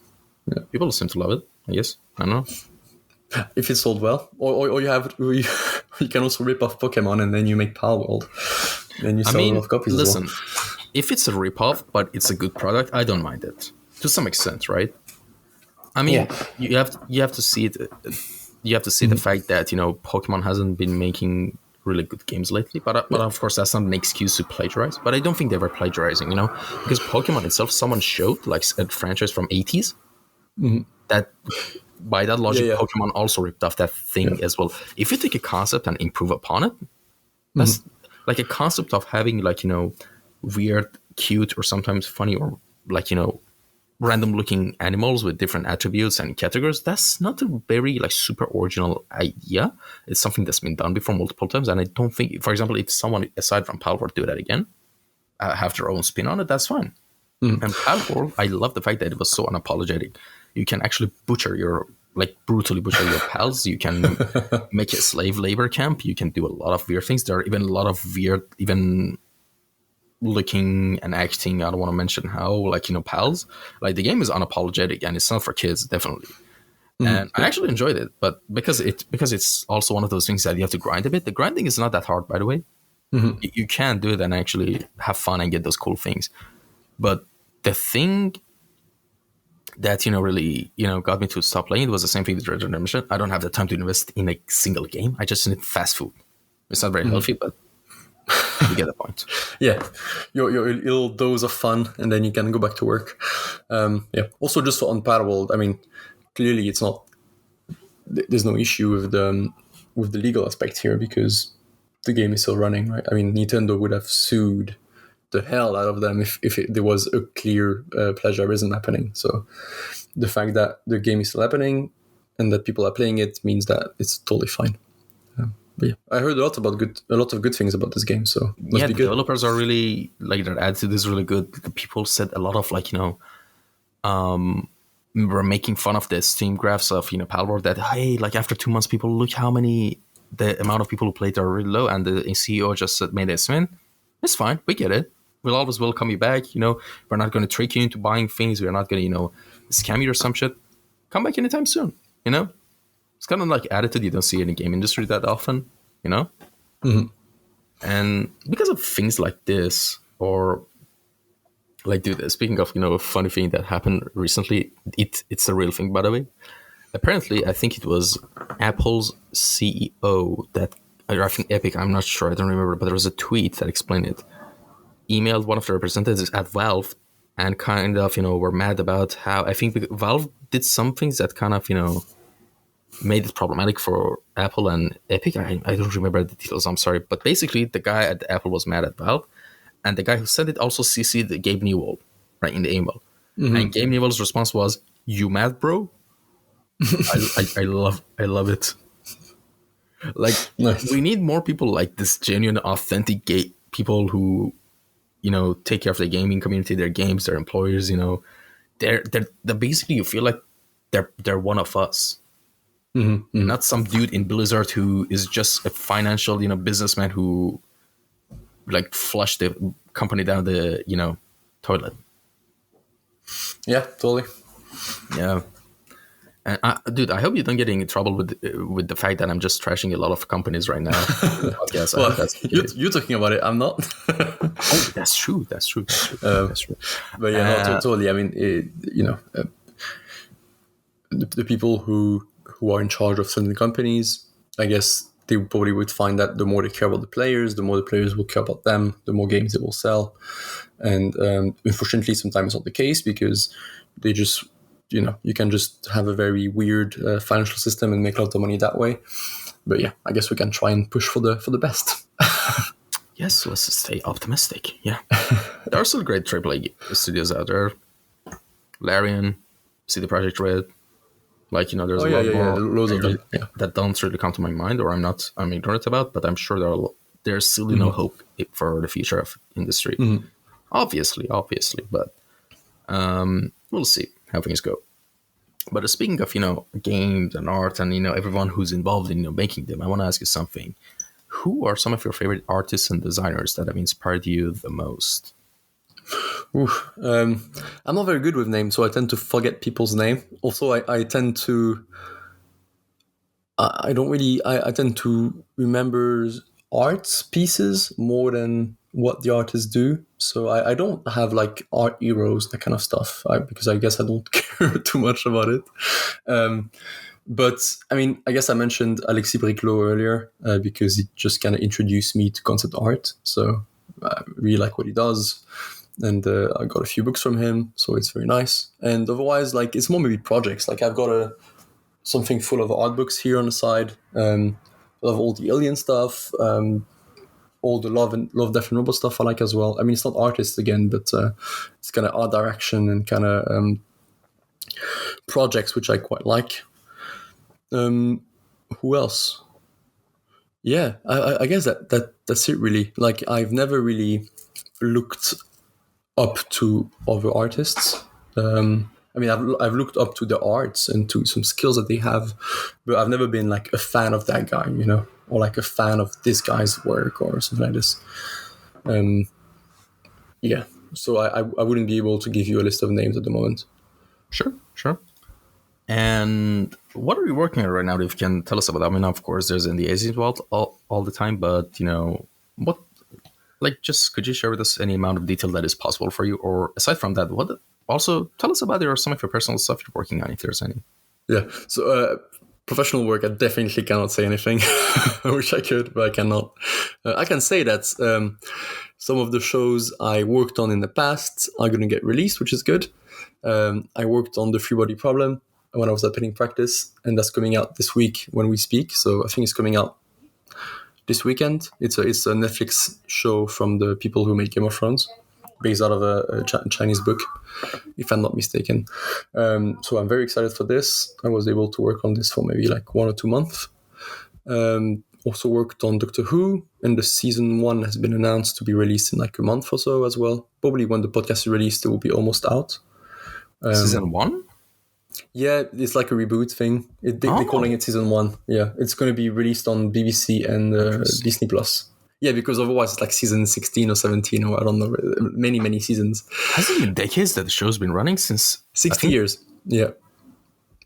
people seem to love it. I guess I don't know. If it's sold well, or you can also rip off Pokemon and then you make Pal World. Then you sell a lot of copies. Listen, as well. If it's a ripoff, but it's a good product, I don't mind it to some extent, right? I mean, you have to see it. You have to see the fact that Pokemon hasn't been making really good games lately, but of course that's not an excuse to plagiarize. But I don't think they were plagiarizing, because Pokemon itself, someone showed like a franchise from 80s that. By that logic, Pokemon also ripped off that thing as well. If you take a concept and improve upon it, that's like a concept of having weird, cute, or sometimes funny, or random looking animals with different attributes and categories. That's not a very super original idea. It's something that's been done before multiple times, and I don't think, for example, if someone aside from Palworld do that again, have their own spin on it, that's fine. And Palworld, I love the fact that it was so unapologetic. You can actually brutally butcher your pals. You can make a slave labor camp. You can do a lot of weird things. There are even a lot of weird, even looking and acting. I don't want to mention how, pals. Like, the game is unapologetic, and it's not for kids, definitely. And I actually enjoyed it, but because it's also one of those things that you have to grind a bit. The grinding is not that hard, by the way. You can do it and actually have fun and get those cool things. But the thing that really got me to stop playing it was the same thing with Red Dead Redemption. I don't have the time to invest in a single game. I just need fast food. It's not very healthy, but you get the point. Yeah, your little dose of fun, and then you can go back to work. Also, just on Palworld, I mean, clearly it's not. There's no issue with the legal aspect here, because the game is still running, right? I mean, Nintendo would have sued the hell out of them if there was a clear plagiarism happening. So the fact that the game is still happening and that people are playing it means that it's totally fine. But yeah, I heard a lot of good things about this game. So the developers are really their attitude is really good. The people said a lot of we're making fun of the Steam graphs of Palworld, that hey, after 2 months, people look how many the amount of people who played are really low, and the CEO just made a statement. It's fine, we get it. We'll always welcome you back. We're not going to trick you into buying things. We're not going to, scam you or some shit. Come back anytime soon. It's kind of attitude you don't see in the game industry that often. And because of things like this, or dude, speaking of a funny thing that happened recently, it's a real thing, by the way. Apparently, I think it was Apple's CEO that, I think Epic, I'm not sure, I don't remember, but there was a tweet that explained it. Emailed one of the representatives at Valve and kind of, were mad about how, I think Valve did some things that kind of, made it problematic for Apple and Epic. I don't remember the details, I'm sorry. But basically, the guy at Apple was mad at Valve, and the guy who sent it also CC'd Gabe Newell, right, in the email. And Gabe Newell's response was, "You mad, bro?" I love it. Nice. We need more people like this, genuine, authentic people who take care of the gaming community, their games, their employers. They're basically, you feel like they're one of us, not some dude in Blizzard who is just a financial businessman who flushed the company down the toilet. Yeah, totally. Yeah. And dude, I hope you don't get in trouble with the fact that I'm just trashing a lot of companies right now in the podcast. I Well, hope that's okay. you're talking about it. I'm not. Oh, that's true. That's true. That's true. That's true. But yeah, no, totally. I mean, the people who are in charge of certain companies, I guess they probably would find that the more they care about the players, the more the players will care about them, the more games they will sell. And unfortunately, sometimes it's not the case because they just, you can just have a very weird financial system and make a lot of money that way. But yeah, I guess we can try and push for the best. Yes, let's stay optimistic. Yeah. There are still great AAA studios out there. Larian, CD Projekt Red. Like, there's Oh a yeah, lot yeah, yeah. more Loads of them. Yeah. that don't really come to my mind, or I'm ignorant about, but I'm sure there's still no hope for the future of industry. Obviously, but we'll see how things go. But speaking of games and art and everyone who's involved in making them, I want to ask you something. Who are some of your favorite artists and designers that have inspired you the most? Oof. I'm not very good with names, so I tend to forget people's name. Also, I tend to I don't really I tend to remember art pieces more than what the artists do. So I don't have like art heroes, that kind of stuff, because I guess I don't care too much about it. But I mean, I guess I mentioned Alexis Briclot earlier because he just kind of introduced me to concept art. So I really like what he does. And I got a few books from him, so it's very nice. And otherwise, like, it's more maybe projects. Like, I've got something full of art books here on the side. I love all the alien stuff, all the love, death, and robot stuff I like as well. I mean, it's not artists again, but it's kind of art direction and kind of projects which I quite like. Who else? Yeah, I guess that's it really. Like, I've never really looked up to other artists. I mean, I've looked up to the arts and to some skills that they have, but I've never been like a fan of that guy, or like a fan of this guy's work or something like this. Yeah, so I wouldn't be able to give you a list of names at the moment. Sure. And what are you working on right now? If you can tell us about that. I mean, of course, there's NDAs involved all the time, but what? Like, just could you share with us any amount of detail that is possible for you? Or aside from that, what? Also, tell us about some of your personal stuff you're working on, if there's any. Yeah. So professional work, I definitely cannot say anything. I wish I could, but I cannot. I can say that some of the shows I worked on in the past are going to get released, which is good. I worked on the Free Body Problem when I was at Penning Practice, and that's coming out this week when we speak. So I think it's coming out this weekend. It's a Netflix show from the people who make Game of Thrones, based out of a Chinese book, if I'm not mistaken. So I'm very excited for this. I was able to work on this for maybe like 1 or 2 months. Also worked on Doctor Who, and the season 1 has been announced to be released in like a month or so as well. Probably when the podcast is released, it will be almost out. Season 1? Yeah, it's like a reboot thing. They're calling it season 1. Yeah, it's going to be released on BBC and Disney Plus. Yeah, because otherwise it's like season 16 or 17 or I don't know, many seasons. Has it been decades that the show's been running? Since 60 years. Yeah,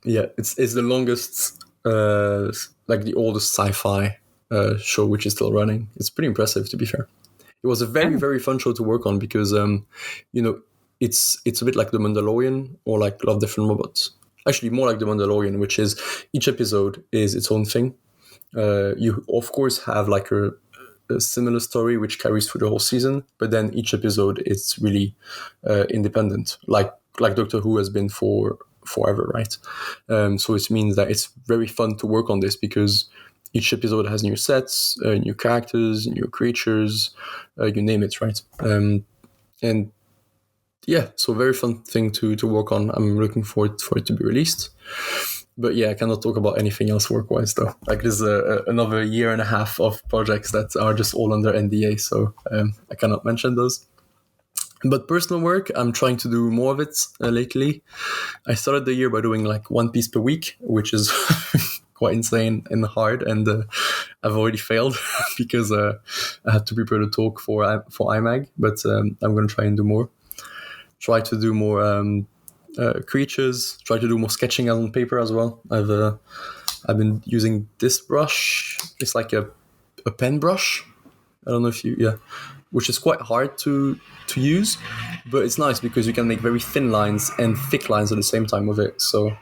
it's the longest, like the oldest sci-fi show which is still running. It's pretty impressive, to be fair. It was a very fun show to work on because it's a bit like The Mandalorian or like Love, Death, and Robots. Actually, more like The Mandalorian, which is each episode is its own thing. You of course have like a similar story which carries through the whole season, but then each episode is really independent, like Doctor Who has been for forever, right? So it means that it's very fun to work on this because each episode has new sets, new characters, new creatures, you name it, right? And yeah, so very fun thing to work on. I'm looking forward for it to be released. But yeah, I cannot talk about anything else work-wise though. Like there's another 1.5 years of projects that are just all under NDA, so I cannot mention those. But personal work, I'm trying to do more of it lately. I started the year by doing like 1 piece per week, which is quite insane and hard, and I've already failed because I had to prepare the talk for IMAG, but I'm going to try and do more. Try to do more creatures. Try to do more sketching on paper as well. I've been using this brush. It's like a pen brush. I don't know if which is quite hard to use, but it's nice because you can make very thin lines and thick lines at the same time with it. So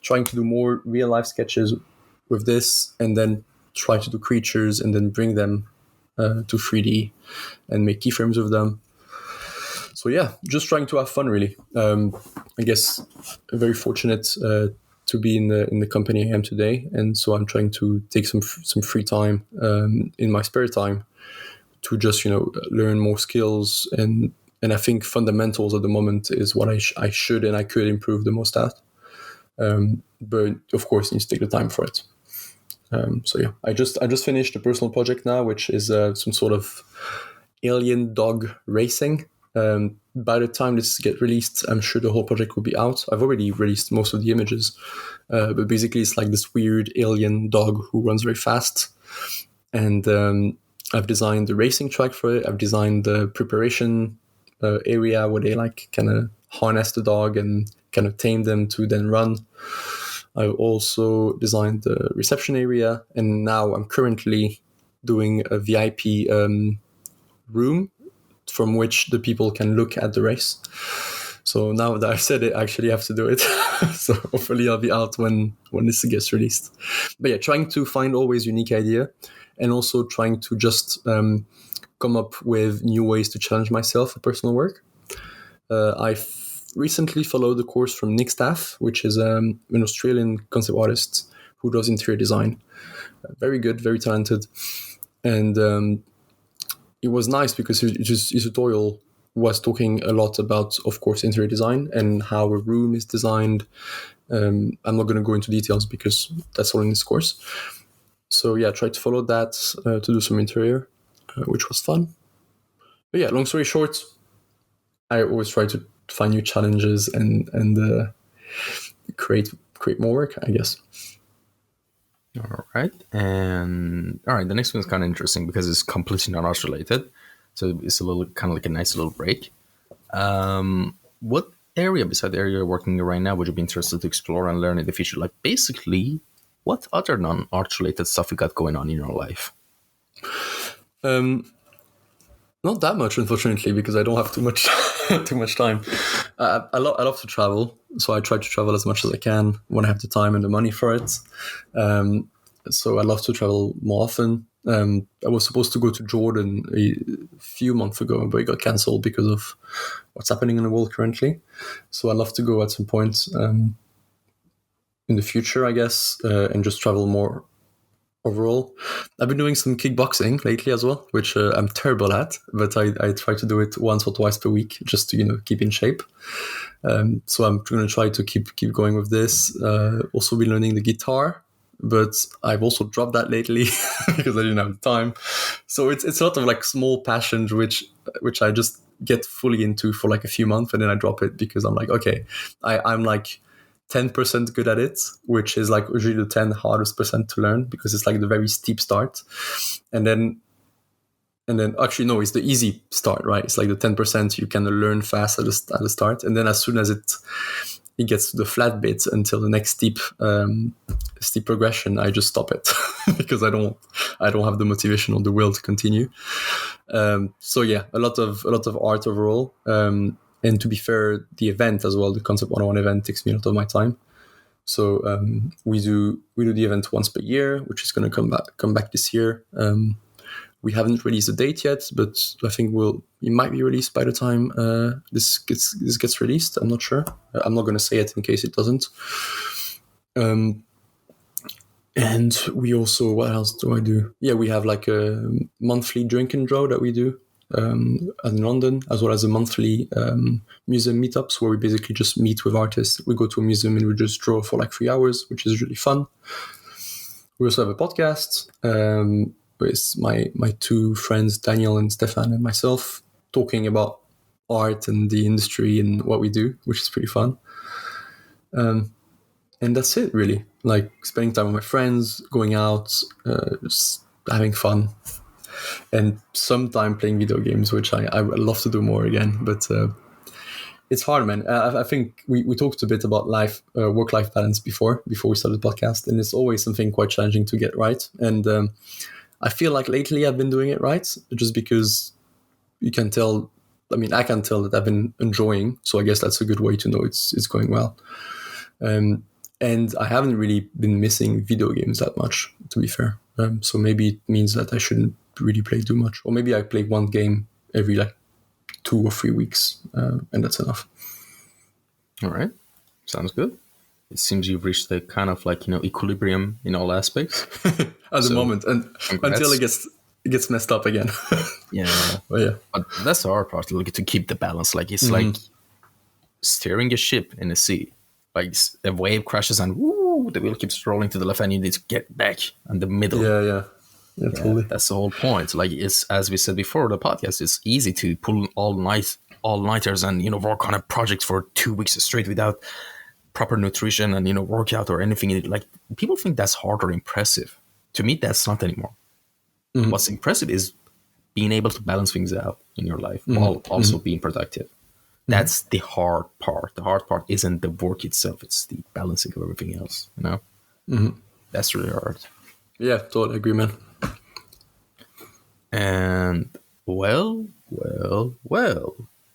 trying to do more real life sketches with this, and then try to do creatures and then bring them to 3D and make keyframes with them. So yeah, just trying to have fun really. I guess very fortunate to be in the company I am today, and so I'm trying to take some free time in my spare time to just learn more skills, and I think fundamentals at the moment is what I should and I could improve the most at. But of course, you need to take the time for it. So yeah, I just finished a personal project now, which is some sort of alien dog racing. By the time this gets released, I'm sure the whole project will be out. I've already released most of the images, but basically it's like this weird alien dog who runs very fast, and I've designed the racing track for it. I've designed the preparation area where they like kind of harness the dog and kind of tame them to then run. I've also designed the reception area, and now I'm currently doing a VIP room from which the people can look at the race. So now that I've said it, I actually have to do it. So hopefully I'll be out when this gets released. But yeah, trying to find always unique idea, and also trying to just come up with new ways to challenge myself for personal work. I've recently followed the course from Nick Staff, which is an Australian concept artist who does interior design. Very good, very talented. And it was nice because his tutorial was talking a lot about, of course, interior design and how a room is designed. I'm not going to go into details because that's all in this course. So yeah, I tried to follow that to do some interior, which was fun. But yeah, long story short, I always try to find new challenges and create more work, I guess. All right. And all right, the next one is kind of interesting because it's completely not art related. So it's a little kind of like a nice little break. What area beside the area you're working in right now would you be interested to explore and learn in the future? Like basically, what other non-art related stuff you got going on in your life? Not that much, unfortunately, because I don't have too much time. I love to travel, so I try to travel as much as I can when I have the time and the money for it. So I love to travel more often. I was supposed to go to Jordan a few months ago, but it got cancelled because of what's happening in the world currently. So I'd love to go at some point in the future, I guess, and just travel more overall. I've been doing some kickboxing lately as well, which I'm terrible at, but I try to do it once or twice per week just to keep in shape. So I'm going to try to keep going with this. Also been learning the guitar, but I've also dropped that lately because I didn't have the time. So it's a lot of like small passions which I just get fully into for like a few months, and then I drop it because I'm like, okay, I'm like 10% good at it, which is like usually the 10 hardest percent to learn because it's like the very steep start. And then actually, no, it's the easy start, right? It's like the 10% you can learn fast at the start. And then as soon as it gets to the flat bit until the next steep progression, I just stop it because I don't have the motivation or the will to continue. So yeah, a lot of art overall. And to be fair, the event as well, the Concept 101 event takes me a lot of my time. So we do the event once per year, which is going to come back this year. We haven't released a date yet, but I think it might be released by the time this gets released. I'm not sure. I'm not going to say it in case it doesn't. And we also, what else do I do? Yeah, we have like a monthly drink and draw that we do in London, as well as a monthly museum meetups where we basically just meet with artists. We go to a museum and we just draw for like 3 hours, which is really fun. We also have a podcast with my two friends, Daniel and Stefan, and myself, talking about art and the industry and what we do, which is pretty fun. And that's it, really. Like spending time with my friends, going out, just having fun. And sometime playing video games, which I would love to do more again. But it's hard, man. I think we talked a bit about work-life balance before we started the podcast, and it's always something quite challenging to get right. And I feel like lately I've been doing it right, just because you can tell. I mean, I can tell that I've been enjoying, so I guess that's a good way to know it's going well. And I haven't really been missing video games that much, to be fair. So maybe it means that I shouldn't really play too much, or maybe I play one game every like 2 or 3 weeks, and that's enough. All right, sounds good. It seems you've reached the kind of like equilibrium in all aspects at the moment, and congrats. until it gets messed up again. Yeah, but that's the hard part. Like to keep the balance. Like it's like steering a ship in the sea. Like a wave crashes and woo, the wheel keeps rolling to the left, and you need to get back in the middle. Yeah, totally. That's the whole point. Like it's, as we said before, the podcast, it's easy to pull all-nighters and work on a project for 2 weeks straight without proper nutrition and workout or anything. Like people think that's hard or impressive. To me, that's not anymore. What's impressive is being able to balance things out in your life while also being productive. That's the hard part. The hard part isn't the work itself; it's the balancing of everything else. That's really hard. Yeah, totally agree, man. And well,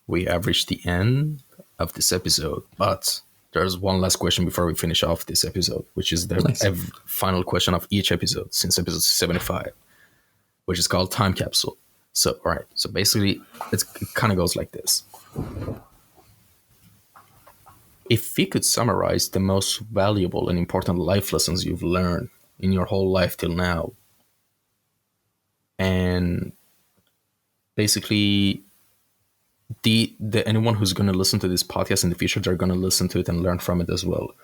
we have reached the end of this episode. But there's one last question before we finish off this episode, which is the final question of each episode since episode 75, which is called Time Capsule. So, all right. So basically, it kind of goes like this. If you could summarize the most valuable and important life lessons you've learned in your whole life till now, and basically the anyone who's going to listen to this podcast in the future, they're going to listen to it and learn from it as well.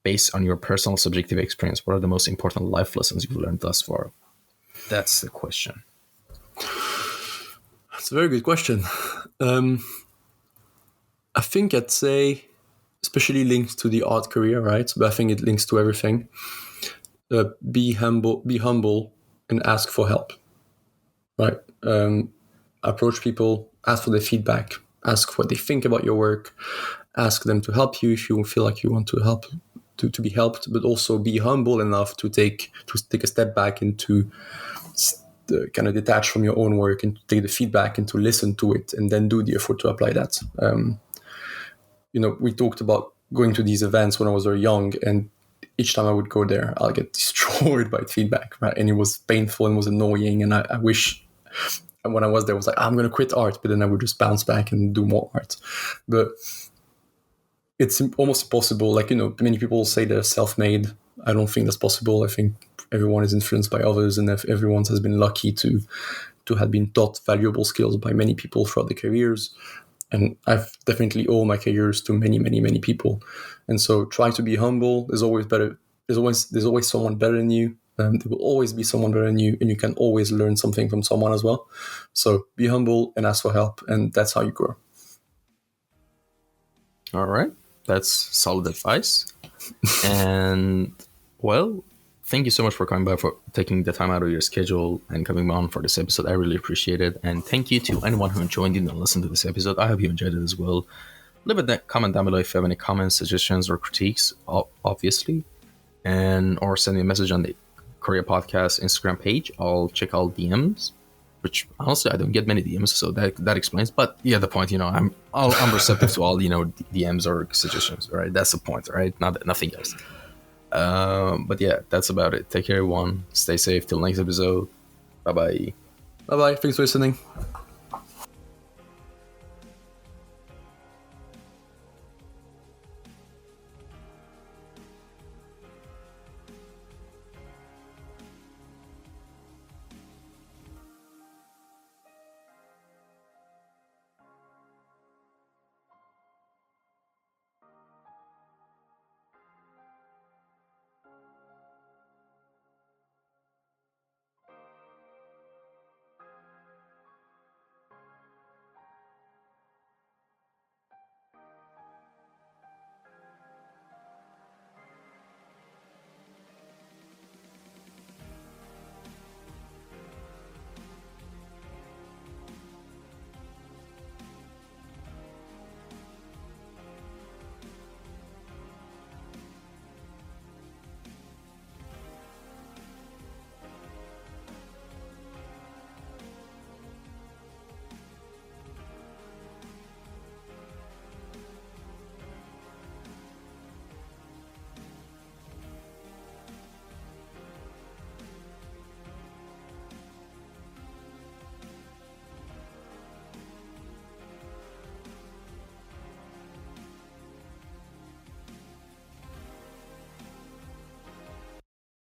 Based on your personal subjective experience, what are the most important life lessons you've learned thus far? That's the question. That's a very good question. I think I'd say, especially linked to the art career, right? But I think it links to everything. Be humble, and ask for help. Right? Approach people, ask for their feedback, ask what they think about your work, ask them to help you if you feel like you want to help, to be helped, but also be humble enough to take a step back and to kind of detach from your own work and take the feedback and to listen to it and then do the effort to apply that. We talked about going to these events when I was very young, and each time I would go there, I'll get destroyed by feedback, right? And it was painful and was annoying. And I wish when I was there, I was like, I'm going to quit art, but then I would just bounce back and do more art. But it's almost impossible. Like, many people say they're self-made. I don't think that's possible. I think everyone is influenced by others, and if everyone has been lucky to have been taught valuable skills by many people throughout their careers. And I've definitely owed my careers to many, many, many people. And so try to be humble. There's always someone better than you. There will always be someone better than you, and you can always learn something from someone as well. So be humble and ask for help, and that's how you grow. All right. That's solid advice. And well, thank you so much for coming by, for taking the time out of your schedule and coming on for this episode. I really appreciate it. And thank you to anyone who joined in and listened to this episode. I hope you enjoyed it as well. Leave a comment down below if you have any comments, suggestions, or critiques, obviously. Or send me a message on the Kouryer Podcast Instagram page. I'll check all DMs, which honestly I don't get many DMs, so that explains. But yeah, the point, I'm receptive to all DMs or suggestions. Right, that's the point. Right, nothing else. But yeah, that's about it. Take care, everyone. Stay safe till next episode. Bye bye. Thanks for listening.